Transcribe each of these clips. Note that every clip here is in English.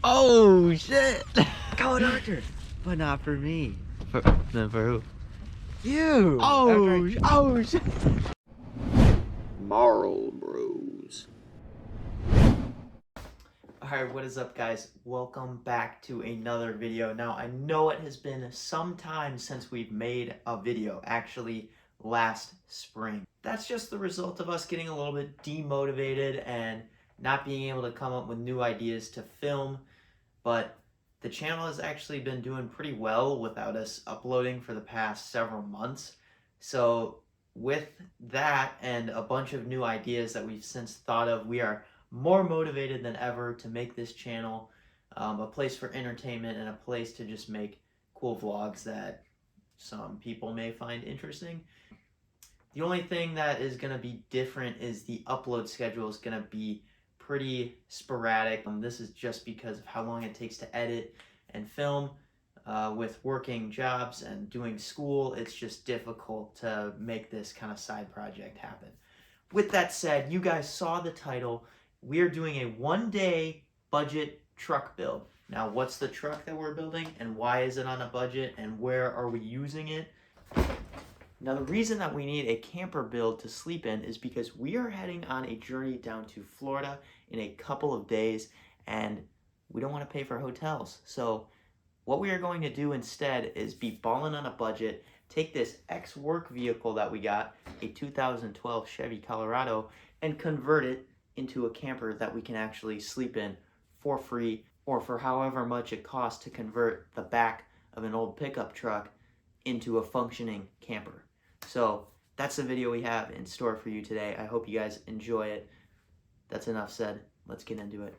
Oh shit! Go doctor. But not for me. For who? You. Oh shit! Moral Bros. Alright, what is up guys? Welcome back to another video. Now I know it has been some time since we've made a video, actually last spring. That's just the result of us getting a little bit demotivated and not being able to come up with new ideas to film, but the channel has actually been doing pretty well without us uploading for the past several months. So with that and a bunch of new ideas that we've since thought of, we are more motivated than ever to make this channel a place for entertainment and a place to just make cool vlogs that some people may find interesting. The only thing that is going to be different is the upload schedule is going to be pretty sporadic. This is just because of how long it takes to edit and film. With working jobs and doing school, it's just difficult to make this kind of side project happen. With that said, you guys saw the title. We are doing a one-day budget truck build. Now, what's the truck that we're building and why is it on a budget and where are we using it? Now, the reason that we need a camper build to sleep in is because we are heading on a journey down to Florida in a couple of days and we don't want to pay for hotels. So what we are going to do instead is be balling on a budget, take this ex-work vehicle that we got, a 2012 Chevy Colorado, and convert it into a camper that we can actually sleep in for free or for however much it costs to convert the back of an old pickup truck into a functioning camper. So that's the video we have in store for you today. I hope you guys enjoy it. That's enough said. Let's get into it.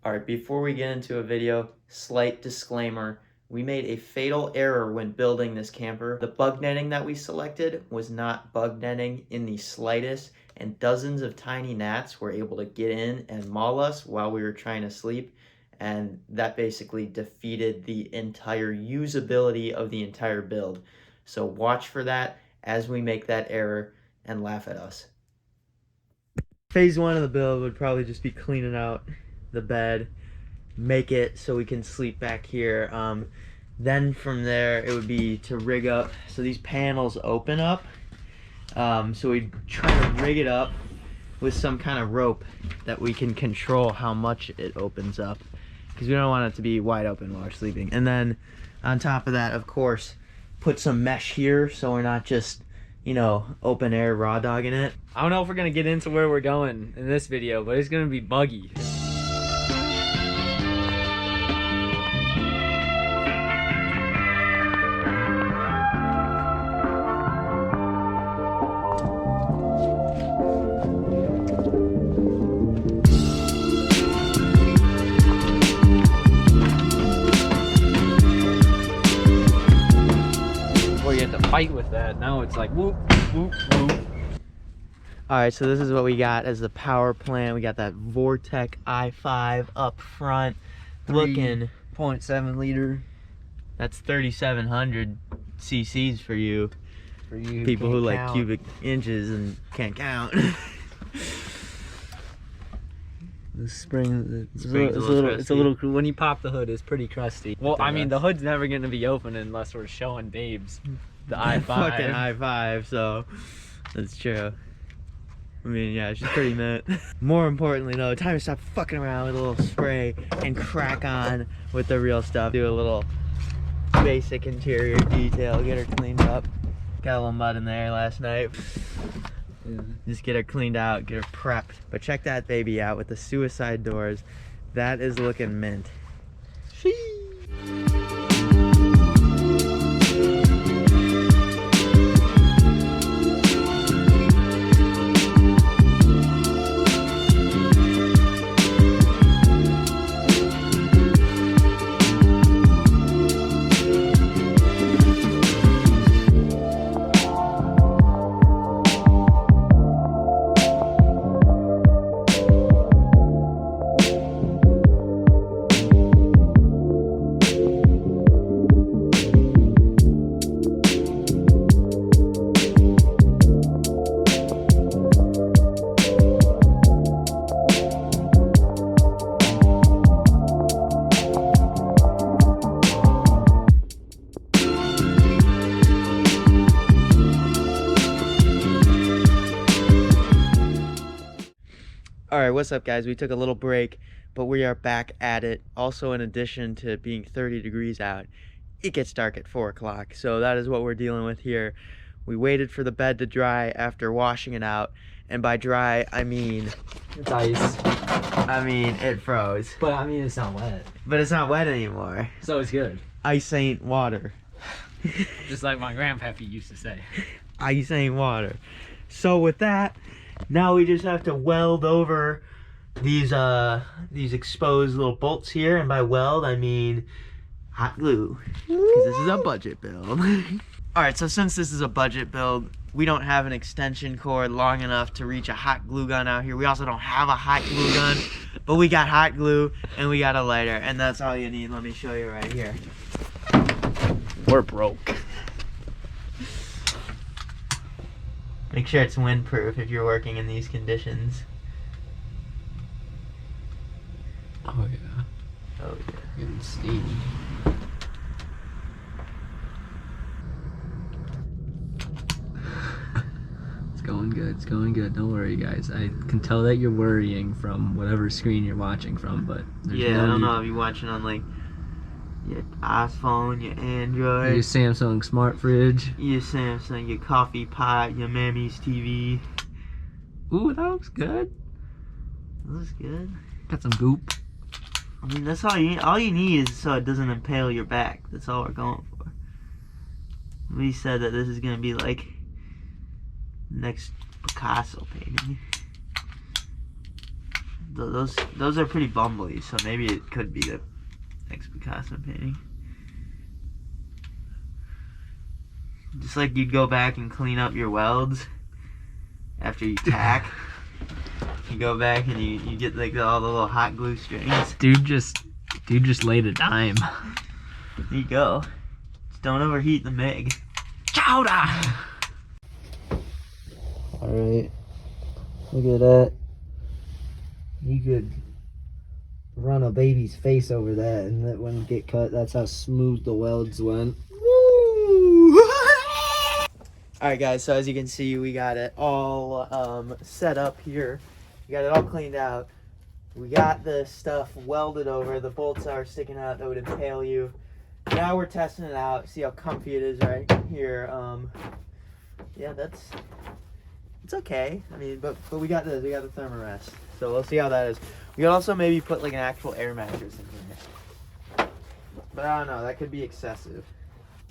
All right, before we get into a video, slight disclaimer. We made a fatal error when building this camper. The bug netting that we selected was not bug netting in the slightest, and dozens of tiny gnats were able to get in and maul us while we were trying to sleep, and that basically defeated the entire usability of the entire build. So watch for that as we make that error and laugh at us. Phase one of the build would probably just be cleaning out the bed, make it so we can sleep back here. Then from there it would be to rig up. So these panels open up. So we try to rig it up with some kind of rope that we can control how much it opens up, because we don't want it to be wide open while we're sleeping. And then on top of that, of course, put some mesh here so we're not just, you know, open air raw dogging it. I don't know if we're gonna get into where we're going in this video, but it's gonna be buggy. Fight with that. Now it's like whoop, whoop, whoop. All right, so this is what we got as the power plant. We got that Vortec i5 up front, looking 0.7 liter. That's 3,700 cc's for you. For you people who like count. cubic inches and can't count. The spring, it's a little when you pop the hood, it's pretty crusty. Well, I mean, the hood's never gonna be open unless we're showing babes the i5. Fucking i5, so that's true. I mean, yeah, she's pretty mint. More importantly, though, time to stop fucking around with a little spray and crack on with the real stuff. Do a little basic interior detail, get her cleaned up. Got a little mud in there last night. Just get her cleaned out, get her prepped. But check that baby out with the suicide doors. That is looking mint. Sheesh. All right, what's up, guys? We took a little break, but we are back at it. Also, in addition to being 30 degrees out, it gets dark at 4 o'clock. So that is what we're dealing with here. We waited for the bed to dry after washing it out. And by dry, I mean... It's ice. I mean, it froze. But I mean, it's not wet. But it's not wet anymore. So it's good. Ice ain't water. Just like my grandpappy used to say. Ice ain't water. So with that, now we just have to weld over these exposed little bolts here, and by weld I mean hot glue, because this is a budget build. All right, so since this is a budget build, we don't have an extension cord long enough to reach a hot glue gun out here. We also don't have a hot glue gun, but we got hot glue and we got a lighter, and that's all you need. Let me show you right here. We're broke. Make sure it's windproof if you're working in these conditions. Oh yeah. Oh yeah. Getting steamy. It's going good. It's going good. Don't worry, guys. I can tell that you're worrying from whatever screen you're watching from, but yeah, I don't know if you're watching on like your iPhone, your Android, your Samsung smart fridge, your Samsung, your coffee pot, your Mammy's TV. Ooh, that looks good. That looks good. Got some goop. I mean, that's all you need. All you need is so it doesn't impale your back. That's all we're going for. We said that this is gonna be like next Picasso painting. Those are pretty bumbly, so maybe it could be the next Picasso painting. Just like you'd go back and clean up your welds after you tack. You go back and you get like all the little hot glue strings. Dude just laid a dime. There you go. Just don't overheat the MIG. Chowder! Alright. Look at that. You could run a baby's face over that and that wouldn't get cut. That's how smooth the welds went. Woo! Alright guys, so as you can see, we got it all set up here. We got it all cleaned out. We got the stuff welded over. The bolts are sticking out that would impale you. Now we're testing it out. See how comfy it is right here. Yeah, it's okay. I mean, but we got this. We got the thermarest. So we'll see how that is. We could also maybe put like an actual air mattress in here. But I don't know. That could be excessive.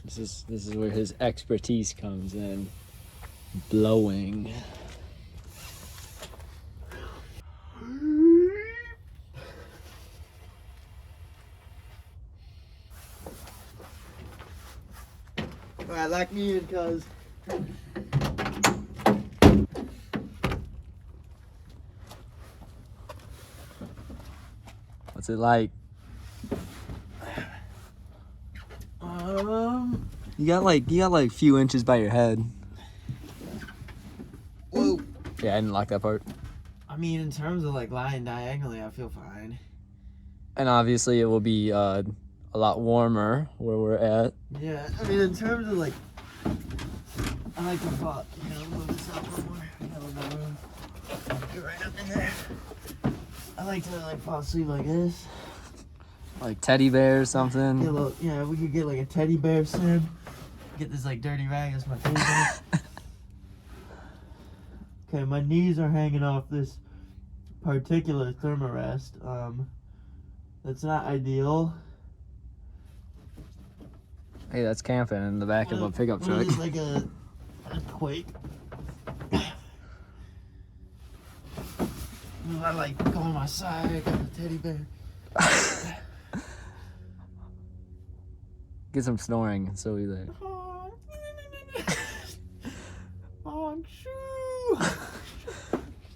This is where his expertise comes in. Blowing. Alright, lock me in, cuz. What's it like? You got like a few inches by your head. Whoa. Yeah, I didn't like that part. I mean, in terms of like lying diagonally, I feel fine. And obviously it will be a lot warmer where we're at. Yeah, I mean, in terms of like, I like to fall, move this up a little more. The room. Get right up in there. I like to like fall asleep like this. Like teddy bear or something. Get a little, yeah, we could get like a teddy bear sim. Get this like dirty rag as my face. Okay, my knees are hanging off this particular thermarest. That's not ideal. Hey, that's camping in the back of a pickup truck. It's like a quake. I like go on my side, I got the teddy bear. Get some snoring, so we like.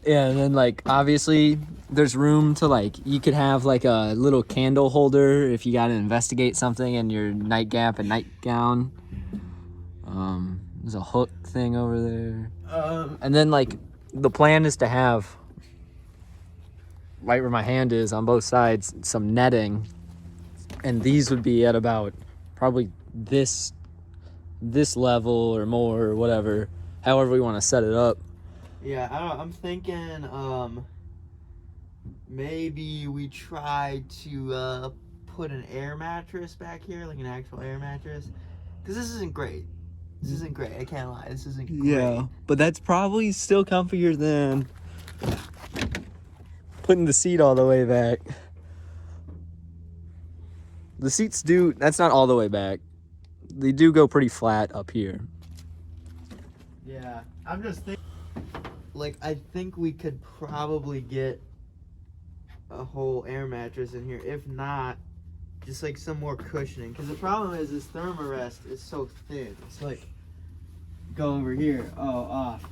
Yeah, and then like obviously there's room to like you could have like a little candle holder if you got to investigate something in your nightgap and nightgown. There's a hook thing over there. And then like the plan is to have right where my hand is on both sides some netting, and these would be at about probably this level or more or whatever, however we want to set it up. Yeah, I don't know, I'm thinking maybe we try to put an air mattress back here, like an actual air mattress, because this isn't great. This isn't great. I can't lie. This isn't great. Yeah, but that's probably still comfier than putting the seat all the way back. The seats do, that's not all the way back. They do go pretty flat up here. Yeah, I'm just thinking, like, I think we could probably get a whole air mattress in here. If not, just like some more cushioning. Because the problem is this thermarest is so thin. It's like, go over here, oh, off.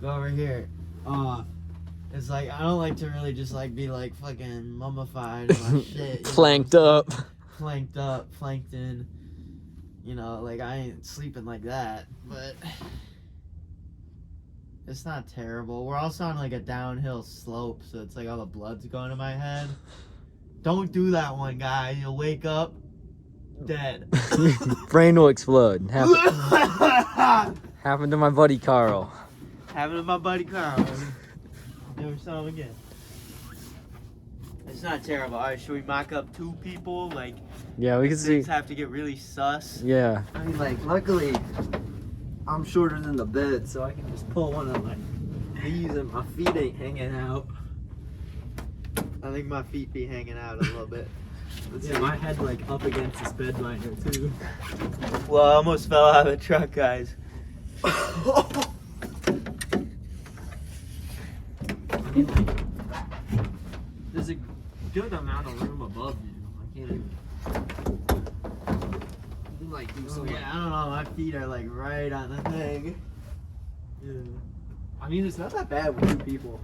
Go over here, off. It's like, I don't like to really just like be like fucking mummified in my shit. Planked up. Planked up, planked in. You know, like I ain't sleeping like that, but it's not terrible. We're also on like a downhill slope, so it's like all the blood's going to my head. Don't do that one, guy. You'll wake up dead. Brain will explode. Happened to my buddy Carl. Happened to my buddy Carl. Never saw him again. It's not terrible. All right, should we mock up 2 people? Like, Yeah, we can see. things have to get really sus. Yeah. I mean, like, luckily, I'm shorter than the bed, so I can just pull one of my knees and my feet ain't hanging out. I think my feet be hanging out a little bit. Let's see. my head like up against this bed liner too. Well, I almost fell out of the truck, guys. I mean, like, there's a good amount of room above you. I can't even. Like, do So some, yeah, I don't know. My feet are like right on the thing. yeah. I mean, it's not that bad with 2 people.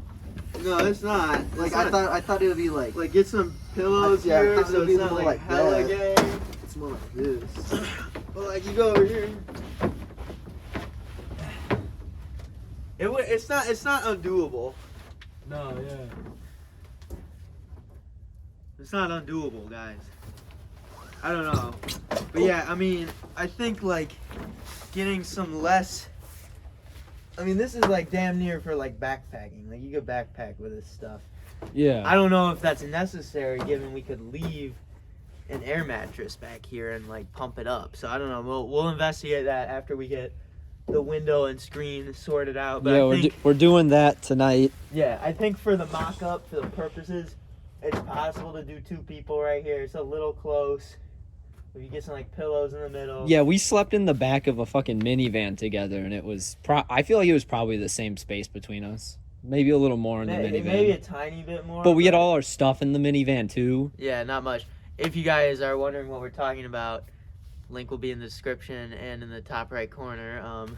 No, it's not. Like It's I not- thought I would be like Like get some pillows Yeah, I here, thought so it'd be it's not more like like hella that. gay. it's more like this. But like you go over here. It's not undoable. No, yeah. It's not undoable, guys. I don't know. But yeah, I mean, I think like getting some less. I mean, this is like damn near for like backpacking. Like you could backpack with this stuff. Yeah. I don't know if that's necessary, given we could leave an air mattress back here and like pump it up. So I don't know. We'll investigate that after we get the window and screen sorted out. But Yeah, I think, we're doing that tonight. yeah, I think for the mock-up, for the purposes, it's possible to do 2 people right here. It's a little close. If you get some like pillows in the middle. Yeah, we slept in the back of a fucking minivan together, and it was. I feel like it was probably the same space between us. Maybe a little more in the minivan. Maybe a tiny bit more. But we had all our stuff in the minivan too. Yeah, not much. If you guys are wondering what we're talking about, link will be in the description and in the top right corner.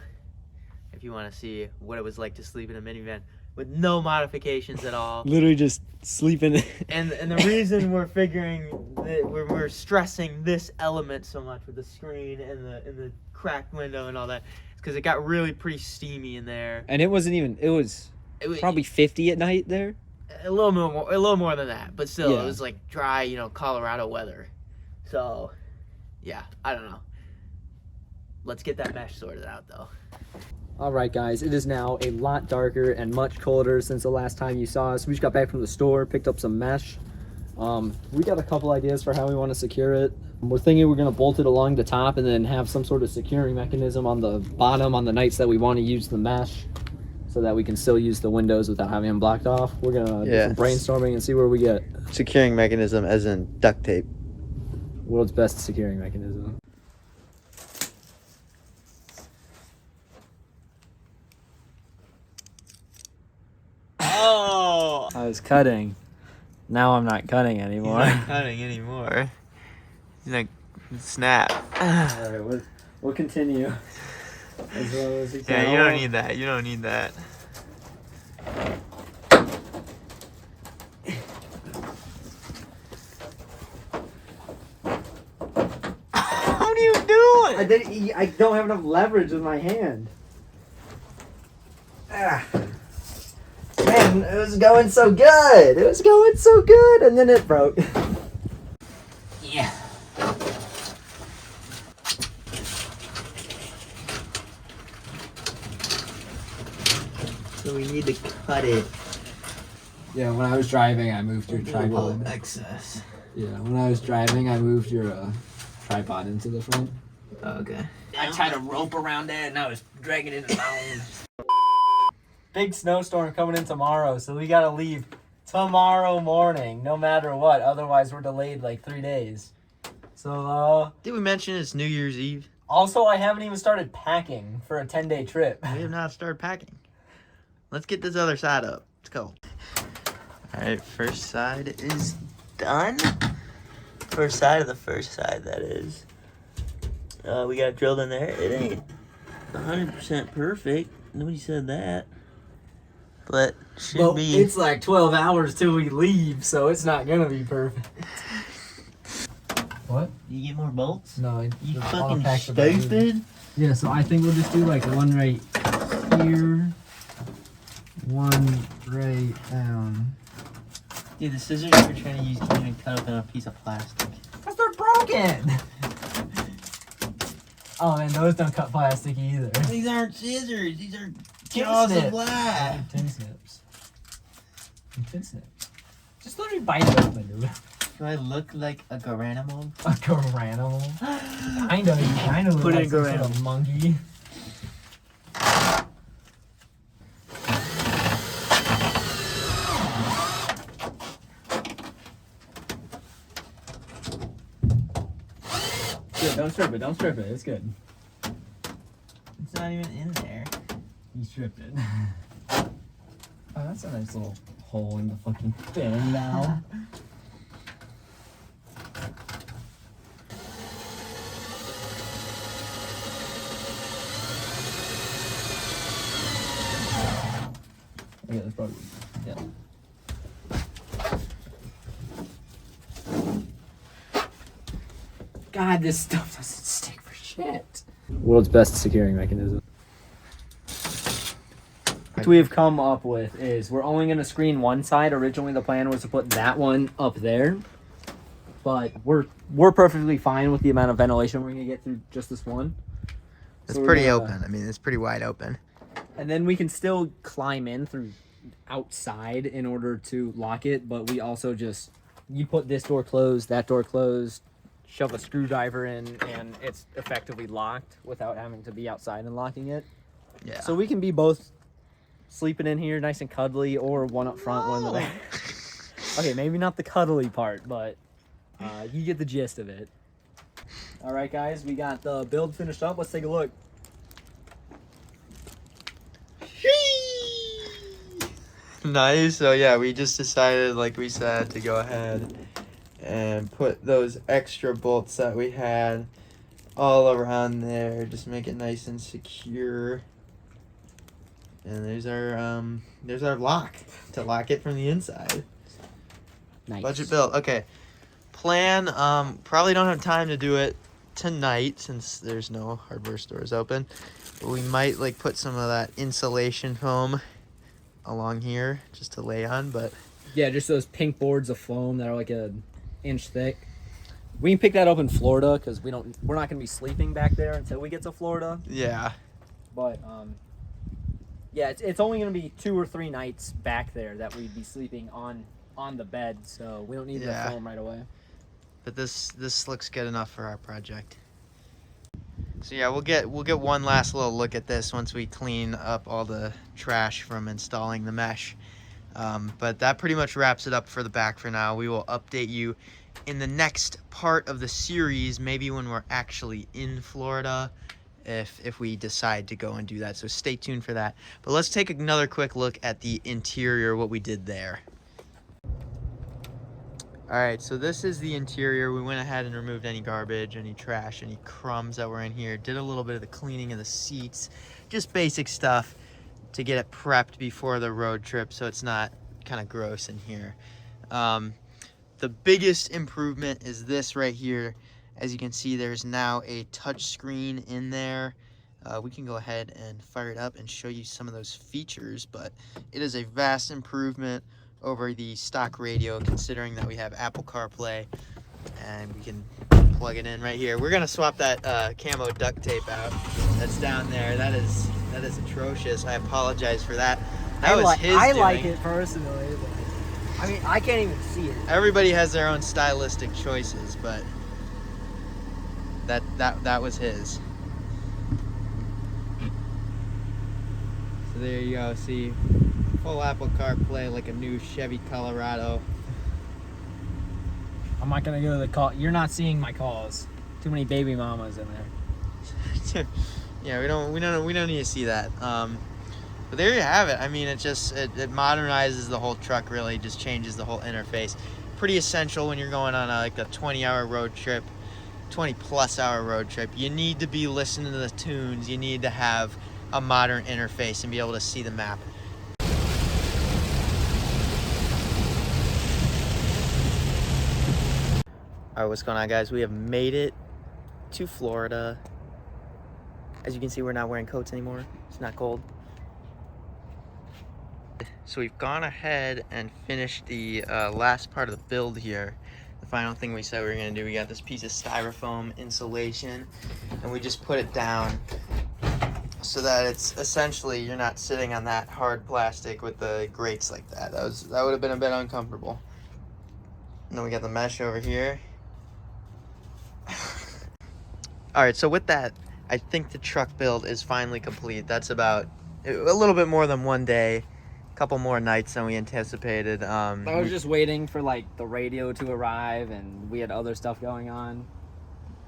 If you want to see what it was like to sleep in a minivan with no modifications at all. Literally just sleeping. And the reason we're figuring that we're stressing this element so much with the screen and the cracked window and all that is because it got really pretty steamy in there. And it wasn't even. It was probably 50 at night there. a little more than that, but still Yeah. it was like dry, Colorado weather. So yeah, I don't know. Let's get that mesh sorted out though. All right, guys, it is now a lot darker and much colder since the last time you saw us. We just got back from the store, picked up some mesh. We got a couple ideas for how we want to secure it. We're thinking we're going to bolt it along the top and then have some sort of securing mechanism on the bottom on the nights that we want to use the mesh so that we can still use the windows without having them blocked off. We're going to do some brainstorming and see where we get. Securing mechanism as in duct tape. World's best securing mechanism. Oh, I was cutting. Now I'm not cutting anymore. he's not cutting anymore. He's like, snap. All right, we'll continue. As well as we can. Yeah, you don't need that. You don't need that. What are you doing? I don't have enough leverage with my hand. Man, it was going so good. It was going so good, and then it broke. Yeah. So we need to cut it. Yeah, when I was driving, I moved your tripod. Excess. Yeah, when I was driving, I moved your tripod into the front. Okay. I tied a rope around it and I was dragging it along. Big snowstorm coming in tomorrow, so we gotta leave tomorrow morning, no matter what. Otherwise, we're delayed like 3 days. So, Did we mention it's New Year's Eve? also, I haven't even started packing for a 10-day trip. We have not started packing. Let's get this other side up. Let's go. All right, first side is done. First side of the first side, that is. We got it drilled in there. It ain't 100% perfect. Nobody said that. But should be. It's like 12 hours till we leave, so it's not gonna be perfect. What? You get more bolts? No, You fucking stupid. Yeah, so I think we'll just do like one right here, one right down. Dude, the scissors you were trying to use can't even cut open a piece of plastic. Because they're broken! Oh man, those don't cut plastic either. These aren't scissors. These are Tin jaws of snips. life. Tin snips. Tin snips. Just literally bite it open, dude. Do I look like a garanimal? A garanimal. I know you kind of Put look in like some sort garanimal. of monkey. Good, don't strip it, don't strip it, it's good. It's not even in there. You stripped it. Oh, that's a nice little hole in the fucking thing now. Okay, that's probably, yeah. God, this stuff doesn't stick for shit. World's best securing mechanism. What we've come up with is we're only going to screen one side. Originally, the plan was to put that one up there, but we're perfectly fine with the amount of ventilation we're going to get through just this one. It's So we're pretty gonna- open. I mean, it's pretty wide open. And then we can still climb in through outside in order to lock it, but we also just, you put this door closed, that door closed, shove a screwdriver in, and it's effectively locked without having to be outside and locking it. Yeah. So we can be both sleeping in here nice and cuddly, or one up front, one in the back. Okay, maybe not the cuddly part, but you get the gist of it. All right, guys, we got the build finished up. Let's take a look. Nice. So yeah, we just decided, like we said, to go ahead and put those extra bolts that we had all around there. Just make it nice and secure. And there's our lock to lock it from the inside. Nice. Budget built. Okay. Plan. Probably don't have time to do it tonight since there's no hardware stores open. But we might like put some of that insulation foam along here just to lay on. But Yeah, just those pink boards of foam that are like an inch thick. We can pick that up in Florida because we're not gonna be sleeping back there until we get to Florida. yeah. But yeah, it's only gonna be 2 or 3 nights back there that we'd be sleeping on the bed, so we don't need Yeah. the foam right away. But this looks good enough for our project. So yeah, we'll get one last little look at this once we clean up all the trash from installing the mesh. But that pretty much wraps it up for the back for now. We will update you in the next part of the series, maybe when we're actually in Florida, if we decide to go and do that. So stay tuned for that. But let's take another quick look at the interior, what we did there. All right, so this is the interior. We went ahead and removed any garbage, any trash, any crumbs that were in here. Did a little bit of the cleaning of the seats, just basic stuff to get it prepped before the road trip so it's not kind of gross in here. The biggest improvement is this right here. As you can see, there's now a touch screen in there. We can go ahead and fire it up and show you some of those features, but it is a vast improvement over the stock radio, considering that we have Apple CarPlay and we can plug it in right here. We're gonna swap that camo duct tape out that's down there. That is atrocious. I apologize for that. That was his I doing. like it personally. I mean, I can't even see it. Everybody has their own stylistic choices, but that was his. So there you go. See, full Apple CarPlay like a new Chevy Colorado. I'm not gonna go to the call. You're not seeing my calls. Too many baby mamas in there. Yeah, we don't need to see that. But there you have it. I mean, it modernizes the whole truck. Really, just changes the whole interface. Pretty essential when you're going on like a 20-hour road trip, 20+ hour road trip. You need to be listening to the tunes. You need to have a modern interface and be able to see the map. All right, what's going on, guys? We have made it to Florida. As you can see, we're not wearing coats anymore. It's not cold. So we've gone ahead and finished the last part of the build here. The final thing we said we were gonna do, we got this piece of styrofoam insulation, and we just put it down so that it's essentially, you're not sitting on that hard plastic with the grates like that. That would have been a bit uncomfortable. And then we got the mesh over here. All right, so with that, I think the truck build is finally complete. That's about a little bit more than one day, a couple more nights than we anticipated. I was just waiting for like the radio to arrive, and we had other stuff going on.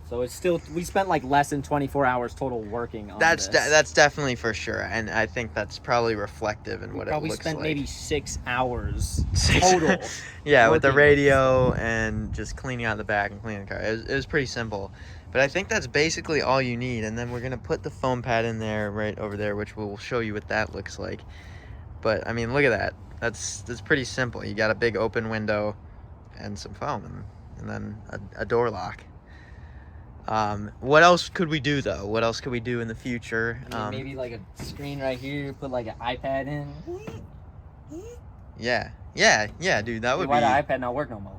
So it's still, we spent like less than 24 hours total working on this. That's definitely for sure, and I think that's probably reflective in what it looks like. Probably spent maybe 6 hours total. Yeah, with the radio and just cleaning out the back and cleaning the car. It was pretty simple. But I think that's basically all you need. And then we're going to put the foam pad in there, right over there, which we'll show you what that looks like. But, I mean, look at that. That's pretty simple. You got a big open window and some foam and then a door lock. What else could we do, though? What else could we do in the future? I mean, maybe like a screen right here, put like an iPad in. Yeah, dude, that would be... Why the iPad not work no more?